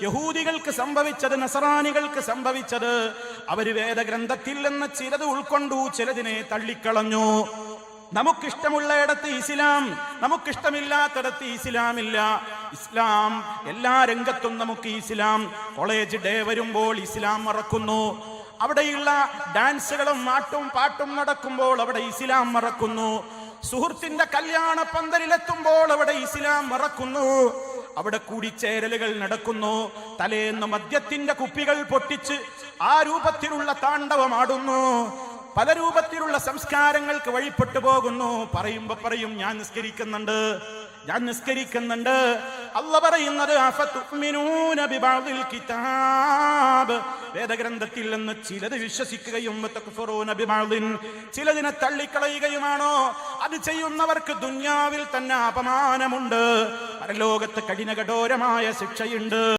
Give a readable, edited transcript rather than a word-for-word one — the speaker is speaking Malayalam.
യഹൂദികൾക്ക് സംഭവിച്ചത്, നസറാനികൾക്ക് സംഭവിച്ചത്, അവര് വേദഗ്രന്ഥത്തിൽ നിന്ന് ചിലത് ഉൾക്കൊണ്ടു, ചിലതിനെ തള്ളിക്കളഞ്ഞു. നമുക്കിഷ്ടമുള്ളയിടത്ത് ഇസ്ലാം, നമുക്കിഷ്ടമില്ലാത്തിടത്ത് ഇസ്ലാമില്ല. ഇസ്ലാം എല്ലാ രംഗത്തും നമുക്ക് ഇസ്ലാം. കോളേജ് ഡേ വരുമ്പോൾ ഇസ്ലാം മറക്കുന്നു. അവിടെയുള്ള ഡാൻസുകളും പാട്ടും നടക്കുമ്പോൾ അവിടെ ഇസ്ലാം മറക്കുന്നു. സുഹൃത്തിന്റെ കല്യാണ പന്തലിലെത്തുമ്പോൾ അവിടെ ഇസ്ലാം മറക്കുന്നു. അവിടെ കൂടിച്ചേരലുകൾ നടക്കുന്നു. തലേന്ന് മദ്യത്തിന്റെ കുപ്പികൾ പൊട്ടിച്ച് ആ രൂപത്തിലുള്ള താണ്ഡവമാടുന്നു. പല രൂപത്തിലുള്ള സംസ്കാരങ്ങൾക്ക് വഴിപ്പെട്ടു പോകുന്നു. പറയുമ്പോ പറയും ഞാൻ നിസ്കരിക്കുന്നുണ്ട്. അല്ലാഹു പറയുന്നത് അഫതുഅ്മിനൂന ബിബഅദിൽ കിതാബ്, വേദഗ്രന്ഥത്തിൽ നിന്ന് ചിലത് വിശ്വസിക്കുകയും വതക്ഫുറൂന ബിബഅദിൻ, ചിലതിനെ തള്ളിക്കളയുകയുമാണോ? അത് ചെയ്യുന്നവർക്ക് ദുനിയാവിൽ തന്നെ അപമാനമുണ്ട്, പരലോകത്ത് കഠിനകഠോരമായ ശിക്ഷയുണ്ട്.